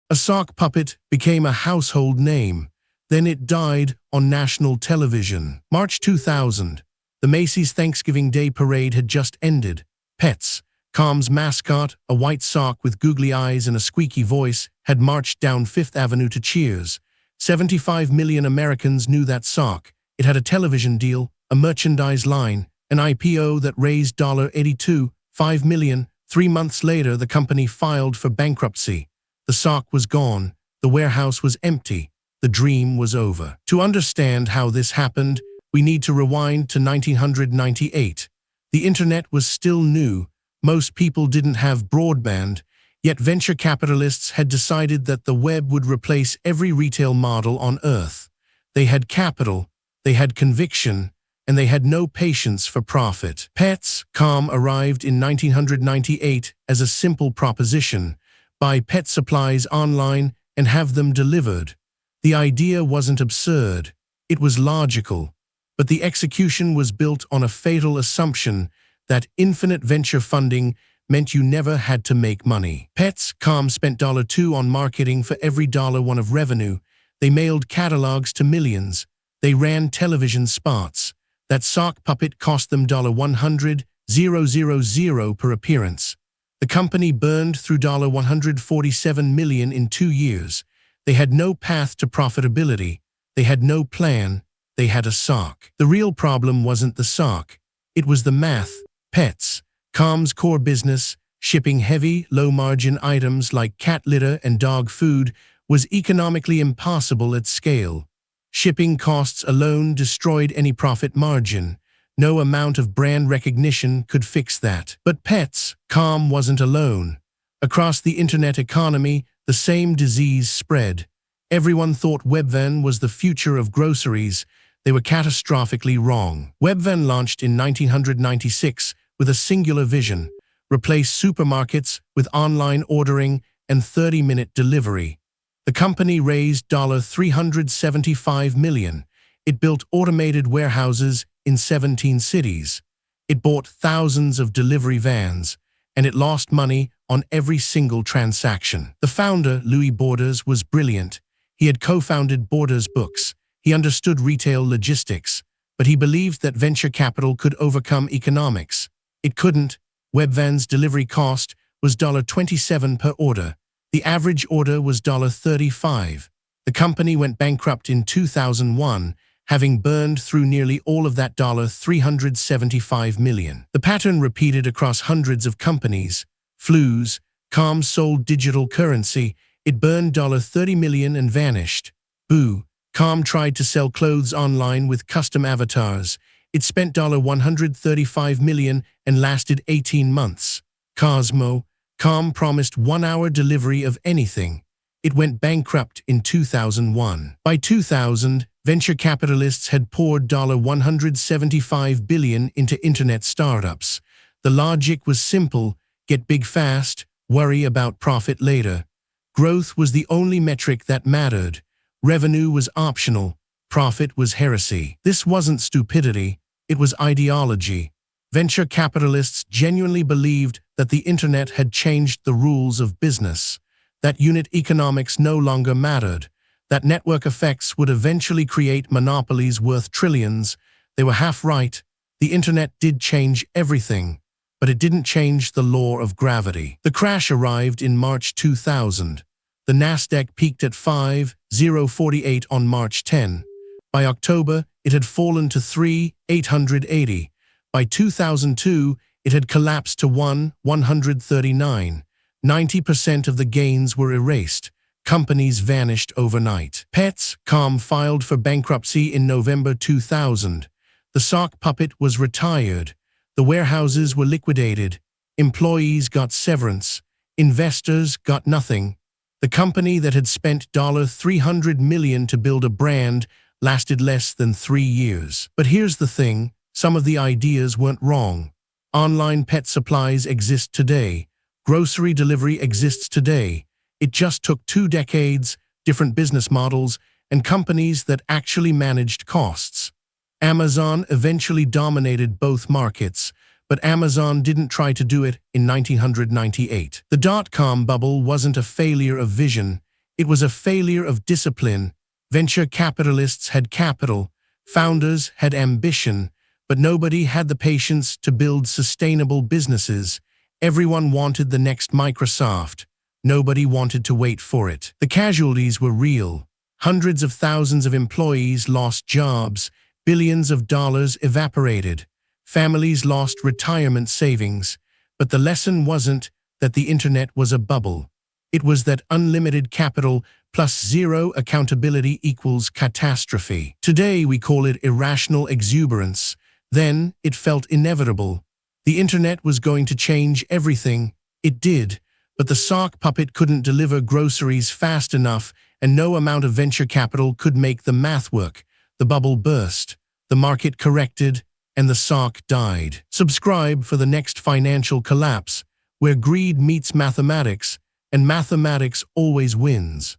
A sock puppet became a household name. Then it died on national television. March 2000. The Macy's Thanksgiving Day Parade had just ended. Pets.com's mascot, a white sock with googly eyes and a squeaky voice, had marched down Fifth Avenue to cheers. 75 million Americans knew that sock. It had a television deal, a merchandise line, an IPO that raised $82.5 million. 3 months later, the company filed for bankruptcy. The sock was gone. The warehouse was empty. The dream was over. To understand how this happened, we need to rewind to 1998. The internet was still new. Most people didn't have broadband, yet venture capitalists had decided that the web would replace every retail model on Earth. They had capital, they had conviction, and they had no patience for profit. Pets.com arrived in 1998 as a simple proposition: buy pet supplies online and have them delivered. The idea wasn't absurd, it was logical, but the execution was built on a fatal assumption that infinite venture funding meant you never had to make money. Pets.com spent $2 on marketing for every $1 of revenue. They mailed catalogs to millions. They ran television spots. That sock puppet cost them $100,000 per appearance. The company burned through $147 million in 2 years. They had no path to profitability. They had no plan. They had a sock. The real problem wasn't the sock. It was the math. Pets.com's core business, shipping heavy, low-margin items like cat litter and dog food, was economically impossible at scale. Shipping costs alone destroyed any profit margin. No amount of brand recognition could fix that. But Pets.com wasn't alone. Across the internet economy, the same disease spread. Everyone thought Webvan was the future of groceries. They were catastrophically wrong. Webvan launched in 1996 with a singular vision: replace supermarkets with online ordering and 30-minute delivery. The company raised $375 million. It built automated warehouses in 17 cities. It bought thousands of delivery vans, and it lost money on every single transaction. The founder, Louis Borders, was brilliant. He had co-founded Borders Books. He understood retail logistics, but he believed that venture capital could overcome economics. It couldn't. Webvan's delivery cost was $27 per order. The average order was $35. The company went bankrupt in 2001, having burned through nearly all of that $375 million. The pattern repeated across hundreds of companies. Flues.com sold digital currency. It burned $30 million and vanished. Boo.com tried to sell clothes online with custom avatars. It spent $135 million and lasted 18 months. Cosmo.com promised 1-hour delivery of anything. It went bankrupt in 2001. By 2000, venture capitalists had poured $175 billion into internet startups. The logic was simple: get big fast, worry about profit later. Growth was the only metric that mattered. Revenue was optional. Profit was heresy. This wasn't stupidity, it was ideology. Venture capitalists genuinely believed that the internet had changed the rules of business, that unit economics no longer mattered, that network effects would eventually create monopolies worth trillions. They were half right. The internet did change everything, but it didn't change the law of gravity. The crash arrived in March 2000. The NASDAQ peaked at 5,048 on March 10. By October, it had fallen to 3,880. By 2002, it had collapsed to 139. 90% of the gains were erased. Companies vanished overnight. Pets.com filed for bankruptcy in November 2000. The sock puppet was retired. The warehouses were liquidated. Employees got severance. Investors got nothing. The company that had spent $300 million to build a brand lasted less than 3 years. But here's the thing, some of the ideas weren't wrong. Online pet supplies exist today. Grocery delivery exists today. It just took 2 decades, different business models, and companies that actually managed costs. Amazon eventually dominated both markets, but Amazon didn't try to do it in 1998. The dot-com bubble wasn't a failure of vision, It was a failure of discipline. Venture capitalists had capital, founders had ambition, but nobody had the patience to build sustainable businesses. Everyone wanted the next Microsoft. Nobody wanted to wait for it. The casualties were real. Hundreds of thousands of employees lost jobs, billions of dollars evaporated. Families lost retirement savings. But the lesson wasn't that the internet was a bubble. It was that unlimited capital plus zero accountability equals catastrophe. Today we call it irrational exuberance. Then it felt inevitable. The internet was going to change everything. It did, but the sock puppet couldn't deliver groceries fast enough, and no amount of venture capital could make the math work. The bubble burst, the market corrected, and the sock died. Subscribe for the next financial collapse, where greed meets mathematics, and mathematics always wins.